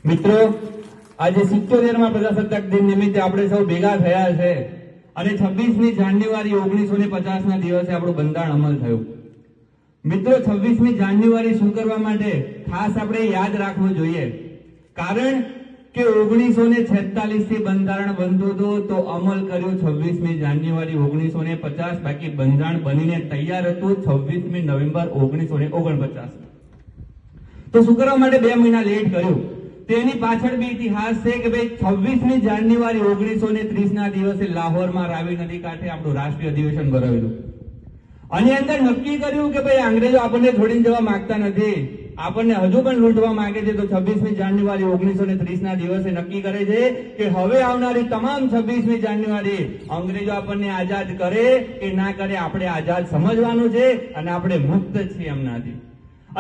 મિત્રો, આજે 77મા પ્રજાસત્તાક દિન નિમિત્તે આપણે સૌ ભેગા થયા છે અને 26મી જાન્યુઆરી 1950ના દિવસે આપણું બંધારણ અમલ થયું. મિત્રો, 26મી જાન્યુઆરી શું કરવા માટે ખાસ આપણે યાદ રાખવું જોઈએ. કારણ કે 1946 થી બંધારણ બનતું હતું તો અમલ કર્યો 26મી જાન્યુઆરી 1950. બાકી બંધારણ બનીને તૈયાર હતું 26મી નવેમ્બર 1949. તો શું કરવા માટે 2 મહિના લેટ કર્યું? તેની પાછળ બી ઇતિહાસ છે કે ભાઈ 26મી જાન્યુઆરી 1930 ના દિવસે લાહોરમાં રાવી નદી કાંઠે આપણું રાષ્ટ્રીય અધિવેશન ભરાયેલું. આની અંદર નક્કી કર્યું કે ભાઈ અંગ્રેજો આપણને છોડીને જવા માંગતા નથી, આપણને હજુ પણ લૂંટવા માંગે છે. તો 26મી જાન્યુઆરી 1930 ના દિવસે નક્કી કરે છે કે હવે આવનારી તમામ 26મી જાન્યુઆરી અંગ્રેજો આપણને આઝાદ કરે કે ના કરે, આપણે આઝાદ સમજવાનું છે અને આપણે મુક્ત છીએ એમનાથી.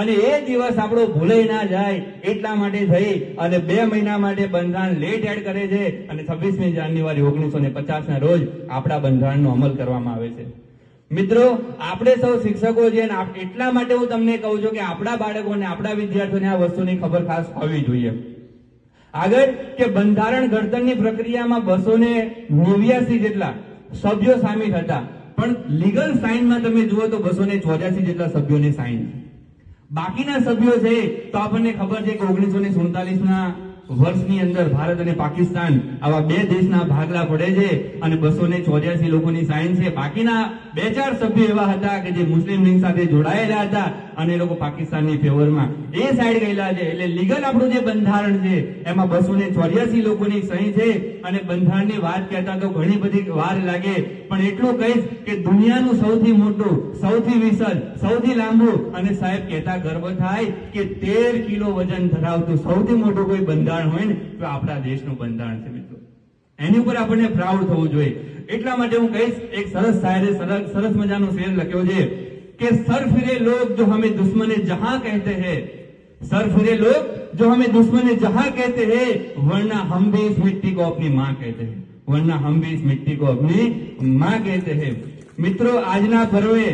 અને એ દિવસ આપણો ભૂલાઈ ના જાય એટલા માટે થઈ અને 2 મહિના માટે બંધારણ લેટ એડ કરે છે અને 26મી જાન્યુઆરી 1950 ના રોજ આપણા બંધારણનો અમલ કરવામાં આવે છે. મિત્રો, આપણે સૌ શિક્ષકો છીએ અને એટલા માટે હું તમને કહું છું કે આપણા બાળકોને, આપણા વિદ્યાર્થીઓને આ વસ્તુની ખબર ખાસ હોવી જોઈએ. આગળ કે બંધારણ ઘડતરની પ્રક્રિયામાં 289 જેટલા સભ્યો સામેલ હતા, પણ લીગલ સાઇનમાં તમે જુઓ તો 284 જેટલા સભ્યોની સાઇન. બાકીના સભ્યો છે તો આપણને ખબર છે કે 1947ના વર્ષની અંદર ભારત અને પાકિસ્તાન આવા 2 દેશના ભાગલા પડે છે અને 284 લોકોની સાઇન છે. બાકીના 2-4 સભ્યો એવા હતા કે જે મુસ્લિમ લીગ સાથે જોડાયેલા હતા અને એ લોકો પાકિસ્તાનની ફેવરમાં એ સાઈડ ગયેલા છે. એટલે લીગલ આપણું જે બંધારણ છે એમાં 284 લોકોની સહી છે. અને બંધારણની વાત કહેતા તો ઘણી બધી વાર લાગે, પણ એટલું કહીશ કે દુનિયાનું સૌથી મોટું, સૌથી વિશાળ, સૌથી લાંબુ અને સાહેબ કહેતા ગર્વ થાય કે 13 કિલો વજન ધરાવતું સૌથી મોટું કોઈ બંધારણ હોય ને તો આપણા દેશનું બંધારણ છે. મિત્રો, એની ઉપર આપણને પ્રાઉડ થવું જોઈએ. એટલા માટે હું કહીશ, એક સરસ શાયરે સરસ મજાનો શેર લખ્યો છે કે સર ફિરે લોગ જો હમે દુશ્મને જહાં કહેતે હૈ, सर फिरे लोग जो हमें दुश्मन जहां कहते हैं, वरना हम भी इस मिट्टी को अपनी मां कहते हैं, वरना हम भी इस मिट्टी को अपनी मां कहते हैं. મિત્રો, આજના પર્વે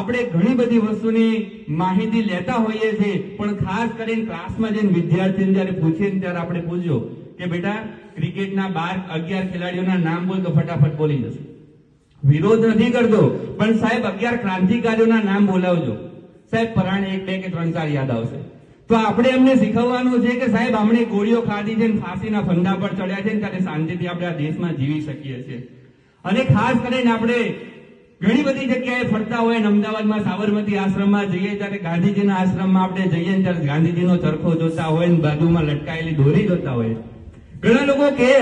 આપણે ઘણી બધી વસ્તુની માહિતી લેતા હોઈએ છીએ, પણ ખાસ કરીને ક્લાસમાં જઈને વિદ્યાર્થીને જ્યારે પૂછીએ ત્યારે આપણે પૂછજો કે બેટા ક્રિકેટના 11 ખેલાડીઓના નામ બોલ તો ફટાફટ બોલી જશે. વિરોધ નથી કરતો, પણ સાહેબ 11 ક્રાંતિકારીઓના નામ બોલાવજો. સાહેબ પરાણે 1, 2 કે 3, 4 યાદ આવશે. તો આપણે એમને શીખવવાનું છે કે સાહેબ આપણે ગોળીઓ ખાધી છે, ફાંસીના ફંદા પર ચડ્યા છે, ત્યારે શાંતિથી આપણે આ દેશમાં જીવી શકીએ છીએ. અને ખાસ કરીને આપણે ઘણી બધી જગ્યાએ ફરતા હોય, અમદાવાદમાં સાબરમતી આશ્રમમાં જઈએ ત્યારે ગાંધીજીના આશ્રમમાં આપણે જઈએ ત્યારે ગાંધીજીનો ચરખો જોતા હોય ને બાજુમાં લટકાયેલી દોરી જોતા હોય. ઘણા લોકો કહે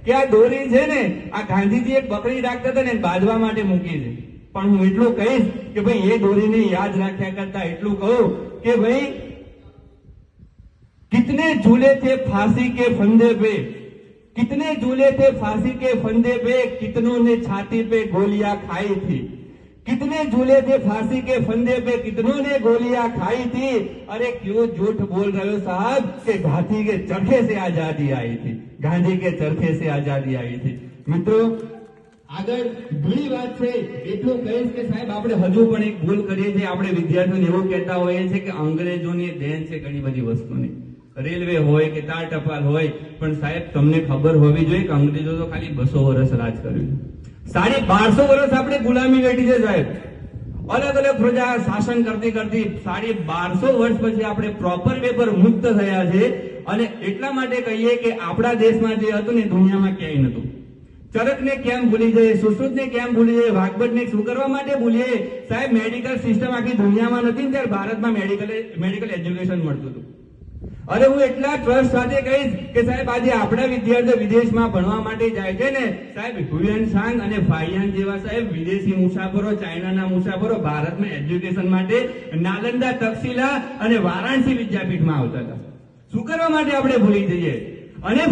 કે આ દોરી છે ને, આ ગાંધીજી એક બકરી રાખતા હતા ને બાંધવા માટે મૂકી છે. પણ હું એટલું કહીશ કે ભાઈ એ દોરીને યાદ રાખ્યા કરતા એટલું કહું કે ભાઈ कितने झूले थे फांसी के फंदे पे, कितने झूले थे फांसी के फंदे पे, कितनों ने छाती पे गोलियां खाई थी, कितने झूले थे फांसी के फंदे पे, कितनों ने गोलियां खाई थी. अरे क्यों झूठ बोल रहे हो साहब कि गांधी के चरखे से आजादी आई थी, गांधी के चरखे से आजादी आई थी. મિત્રો, આગળ ઘણી વાત છે, એટલું કહીશ કે સાહેબ આપણે હજુ પણ એક ભૂલ કરીએ છીએ. આપણે વિદ્યાર્થીઓને એવું કહેતા હોઈએ છીએ કે અંગ્રેજોની દેન છે ઘણી બધી વસ્તુની, રેલવે હોય કે તાર ટપાલ હોય, પણ સાહેબ તમને ખબર હોવી જોઈએ કે અંગ્રેજો તો ખાલી 200 વર્ષ રાજ કર્યું. 1250 વર્ષ આપણે ગુલામી વેઠી છે સાહેબ. અલગ અલગ પ્રજા શાસન કરતી 1250 વર્ષ પછી આપણે પ્રોપર વે પર મુક્ત થયા છે. અને એટલા માટે કહીએ કે આપણા દેશમાં જે હતું ને દુનિયામાં ક્યાંય નતું. ચરકને કેમ ભૂલી જાય, સુશ્રુતને કેમ ભૂલી જાય, વાઘબટને શું કરવા માટે ભૂલીએ? સાહેબ મેડિકલ સિસ્ટમ આખી દુનિયામાં નથી ને ત્યારે ભારતમાં મેડિકલ એજ્યુકેશન મળતું હતું. અરે હું એટલા ટ્રસ્ટ સાથે કહીશ કે સાહેબ આજે આપણા વિદ્યાર્થીઓ વિદેશમાં ભણવા માટે જાય છે ને સાહેબ, હુએન સાંગ અને ફાઇયાન જેવા સાહેબ વિદેશી મુસાફરો, ચાઇનાના મુસાફરો ભારતમાં એજ્યુકેશન માટે નાલંદા, તક્ષશિલા અને વારાણસી વિદ્યાપીઠમાં આવતા હતા. શું કરવા માટે આપણે ભૂલી જઈએ? અને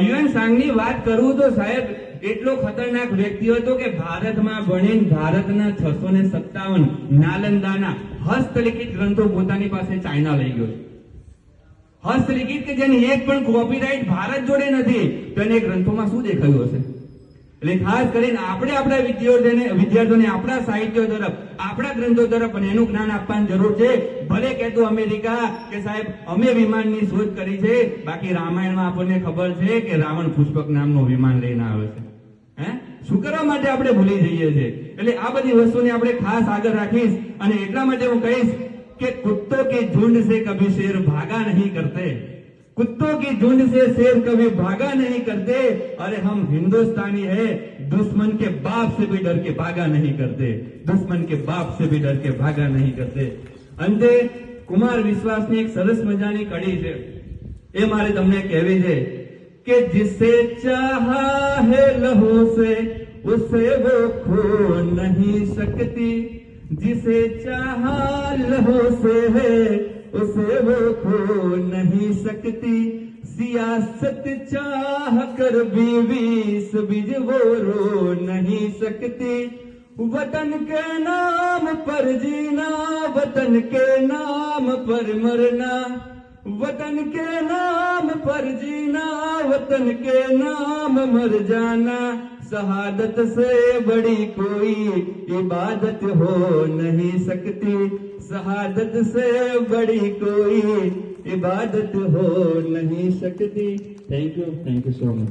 હુએન સાંગની વાત કરું તો સાહેબ એટલો ખતરનાક વ્યક્તિ હતો કે ભારતમાં ભણીને ભારતના 657 નાલંદાના હસ્તલિખિત ગ્રંથો પોતાની પાસે ચાઇના લઈ ગયો. હસ્તલિખિત કે જેની એક પણ કોપીરાઇટ ભારત જોડે નથી, તો એને ગ્રંથોમાં શું દેખાયું હશે? એટલે ખાસ કરીને આપણે આપણા વિદ્યાર્થીઓને આપણા સાહિત્યો તરફ, આપણા ગ્રંથો તરફ અને એનું જ્ઞાન આપવાની જરૂર છે. ભલે કહેતું અમેરિકા કે સાહેબ અમે વિમાનની શોધ કરી છે, બાકી રામાયણમાં આપણને ખબર છે કે રાવણ પુષ્પક નામનું વિમાન લઈને આવે છે. શું કરવા માટે આપણે ભૂલી જઈએ છીએ? એટલે આ બધી વસ્તુને આપણે ખાસ આગળ રાખીશ અને એટલા માટે હું કહીશ કે कुत्तों के झुंड से कभी शेर भागा नहीं करते, कुत्तों की झुंड से शेर कभी भागा नहीं करते, अरे हम हिंदुस्तानी है, दुश्मन के बाप से भी डर के भागा नहीं करते, दुश्मन के बाप से भी डर के भागा नहीं करते. અંતે કુમાર વિશ્વાસની એક સરસ મજાની કડી છે, એ મારે તમને કહેવી છે કે जिसे चाहा है लहू से उसे वो खो नहीं सकती, जिसे चाहा लहू से है उसे वो खो नहीं सकती, सियासत चाह कर भी 20 बीज वो रो नहीं सकती, वतन के नाम पर जीना, वतन के नाम पर मरना, वतन के नाम पर जीना, वतन के नाम मर जाना, शहादत से बड़ी कोई इबादत हो नहीं सकती, शहादत से बड़ी कोई इबादत हो नहीं सकती. Thank you so much.